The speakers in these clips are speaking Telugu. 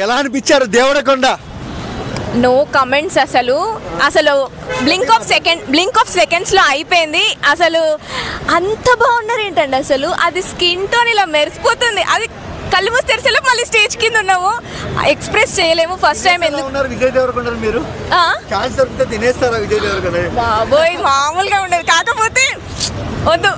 ఎలా అనిపించారు దేవరకొండ? No comments. అసలు బ్లింక్ ఆఫ్ సెకండ్స్ లో అయిపోయింది. అసలు అంత బాగున్నారు ఏంటండి, అసలు అది స్కిన్ టోన్ ఇలా మెరిసిపోతుంది. అది కళ్ళు మూసి తెరిసేలో మళ్ళీ స్టేజ్ కింద ఉన్నాము, ఎక్స్ప్రెస్ చేయలేము. ఫస్ట్ టైం ఎందుకు విజయ్ దేవరకొండ మీరు ఛాన్స్ దొరికితే తినేస్తారా విజయ్ దేవరకొండ? బాబోయ్ మామూలుగా ఉండదు, కాకపోతే వద్దు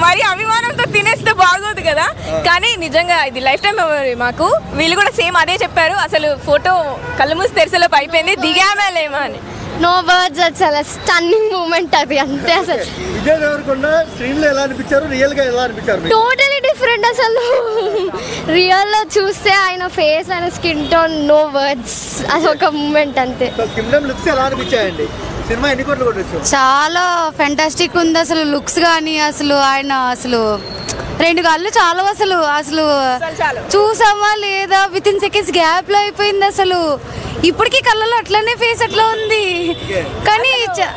మరి అభిమానంతో తినేస్తే బాగోదు కదా. కానీ నిజంగా ఇది లైఫ్ టైం మెమరీ మాకు. వీళ్ళు కూడా సేమ్ అదే చెప్పారు, అసలు ఫోటో కళ్ళు మూసి తెరిసేలోపు అయిపోయింది, దిగామేలేమా అని. నో వర్డ్స్, అసలు స్టన్నింగ్ మూమెంట్ అది అంతే. అసలు విజయ్ దేవరకొండ స్క్రీన్ లో ఎలా అనిపించారు, రియల్ గా ఎలా అనిపించారు? Totally different. అసలు రియల్ లో చూస్తే ఆయన ఫేస్, ఆయన స్కిన్ టోన్, నో వర్డ్స్, అది ఒక మూమెంట్ అంతే. కింగ్డమ్ లుక్స్ ఎలా అనిపించాయండి? సినిమా ఎన్ని కోట్లు కొట్టొచ్చు? చాలా ఫెంటాస్టిక్ ఉంది అసలు లుక్స్ కానీ. అసలు ఆయన అసలు 2 కళ్ళు చాలా అసలు చూసామా లేదా విత్ ఇన్ సెకండ్స్ గ్యాప్ లో అయిపోయింది. అసలు ఇప్పటికీ కళ్ళలో అట్లనే ఫేస్ అట్లా ఉంది, కానీ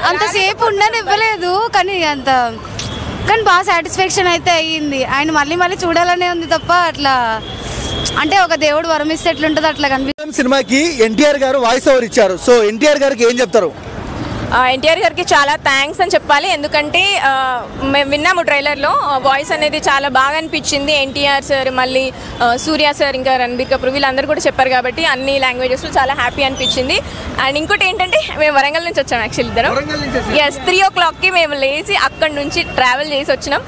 అంతసేపు ఉండని ఇవ్వలేదు. కానీ బాగా సాటిస్ఫాక్షన్ అయితే అయ్యింది. ఆయన మళ్ళీ చూడాలనే ఉంది తప్ప అట్లా అంటే ఒక దేవుడు వరమిస్తే ఎట్లుంటుంది అట్లా కనిపిస్తుంది. సినిమాకి ఎన్టీఆర్ గారు వాయిస్ ఓవర్ ఇచ్చారు. సో ఎన్టీఆర్ గారికి ఏం చెప్తారు? ఎన్టీఆర్ గారికి చాలా థ్యాంక్స్ అని చెప్పాలి. ఎందుకంటే మేము విన్నాము ట్రైలర్లో, వాయిస్ అనేది చాలా బాగా అనిపించింది. ఎన్టీఆర్ సార్, మళ్ళీ సూర్య సార్, ఇంకా రణబీర్ కపూర్ వీళ్ళందరూ కూడా చెప్పారు కాబట్టి అన్ని లాంగ్వేజెస్లో చాలా హ్యాపీ అనిపించింది. అండ్ ఇంకోటి ఏంటంటే మేము వరంగల్ నుంచి వచ్చాము యాక్చువల్లీ ఇద్దరం. ఎస్, 3 o'clockకి మేము లేచి అక్కడి నుంచి ట్రావెల్ చేసి వచ్చినాం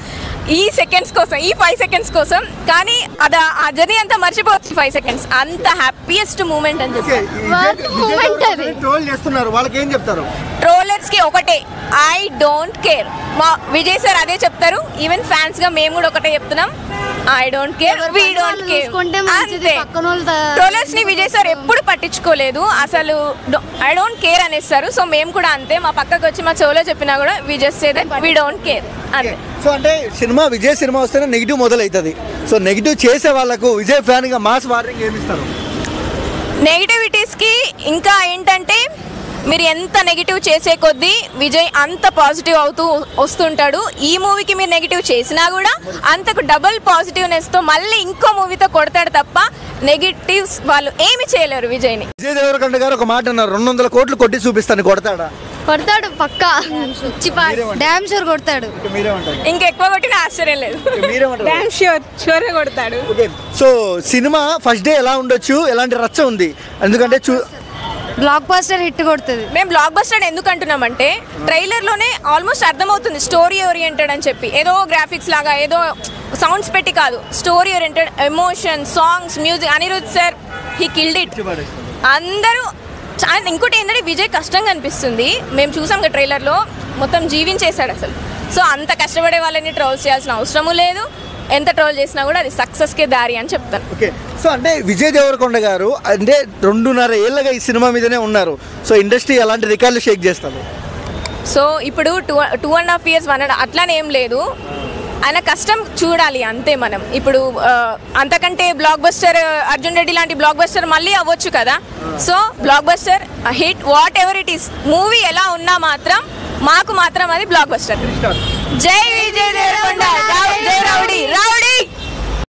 ఈ సెకండ్స్ కోసం, ఈ 5 seconds కోసం. కానీ ఆ జర్నీ అంతా మర్చిపోవచ్చు 5 seconds. అంత హ్యాపీయెస్ట్ మూమెంట్ అని చెప్పి ట్రోలర్స్ కి ఒకటే, ఐ డోంట్ కేర్. మా విజయ్ సార్ అదే చెప్తారు, ఈవెన్ ఫ్యాన్స్ గా మేము కూడా ఒకటే చెప్తున్నాం, I don't care, we don't care. అంతే, ట్రోలర్స్ ని విజయ్ సార్ ఎప్పుడు పట్టించుకోలేదు, అసలు ఐ డోంట్ కేర్ అనేస్తారు. సో మేము కూడా అంతే, మా పక్కకు వచ్చి మా చెవులో చెప్పినా కూడా we just say that we don't care అంతే. సో అంటే విజయ్ సినిమా వస్తేనే నెగిటివ్ మొదలవుతుంది. సో నెగిటివ్ చేసే వాళ్ళకు విజయ్ ఫ్యాన్ గా మాస్ వార్నింగ్ ఏమి ఇస్తారు? నెగిటివిటీస్ కి ఇంకా ఏంటంటే, మీరు ఎంత నెగిటివ్ చేసే కొద్దీ విజయ్ అంత పాజిటివ్ అవుతూ వస్తుంటాడు. ఈ మూవీకి మీరు నెగిటివ్ చేసినా కూడా అంతకు డబుల్ పాజిటివ్నెస్తో మళ్ళీ ఇంకో మూవీతో కొడతాడు తప్ప నెగిటివ్స్ వాళ్ళు ఏమి చేయలేరు విజయ్ని. విజయ్ దేవరకొండ గారు ఒక మాట అన్నారు, 200 కోట్లు కొట్టి చూపిస్తాను, కొడతాడా? కొడతాడు పక్కా, డ్యామ్ షూర్ కొడతాడు. ఇంకెక్కువ కొట్టిన ఆశ్చర్యం లేదు, డ్యామ్ షూర్ కొడతాడు. సో సినిమా ఫస్ట్ డే ఎలా ఉండొచ్చు, ఎలాంటి రచ్చ ఉంది? ఎందుకంటే బ్లాక్ బస్టర్ హిట్ కొడుతుంది. మేము బ్లాక్ బస్టర్ ఎందుకు అంటున్నామంటే, ట్రైలర్ లోనే ఆల్మోస్ట్ అర్థమవుతుంది స్టోరీ ఓరియంటెడ్ అని చెప్పి. ఏదో గ్రాఫిక్స్ లాగా ఏదో సౌండ్స్ పెట్టి కాదు, story oriented, emotion, songs, music. Anirudh sir he killed it. అందరూ ఇంకోటి ఏంటంటే విజయ్ కష్టంగా అనిపిస్తుంది. మేము చూసాం కదా ట్రైలర్లో, మొత్తం జీవించేశాడు అసలు. సో అంత కష్టపడే వాళ్ళని ట్రోల్ చేయాల్సిన అవసరము లేదు. ఎంత ట్రోల్ చేసినా కూడా అది సక్సెస్కే దారి అని చెప్తాను. ఓకే, సో అంటే విజయ్ దేవరకొండ గారు అంటే 2.5 ఏళ్ళగా ఈ సినిమా మీదనే ఉన్నారు. సో ఇండస్ట్రీ ఎలాంటి రికార్డులు షేక్ చేస్తారు? సో ఇప్పుడు 2.5 years అట్లానే ఏం లేదు, ఆయన కష్టం చూడాలి అంతే. మనం ఇప్పుడు అంతకంటే బ్లాక్ బస్టర్, అర్జున్ రెడ్డి లాంటి బ్లాక్ బస్టర్ మళ్ళీ అవ్వచ్చు కదా. So block buster hit what ever it is, movie ఎలా ఉన్నా మాత్రం మాకు మాత్రం అది బ్లాక్ బస్టర్. జై విజయ్ దేవరకొండ, జై రౌడీ.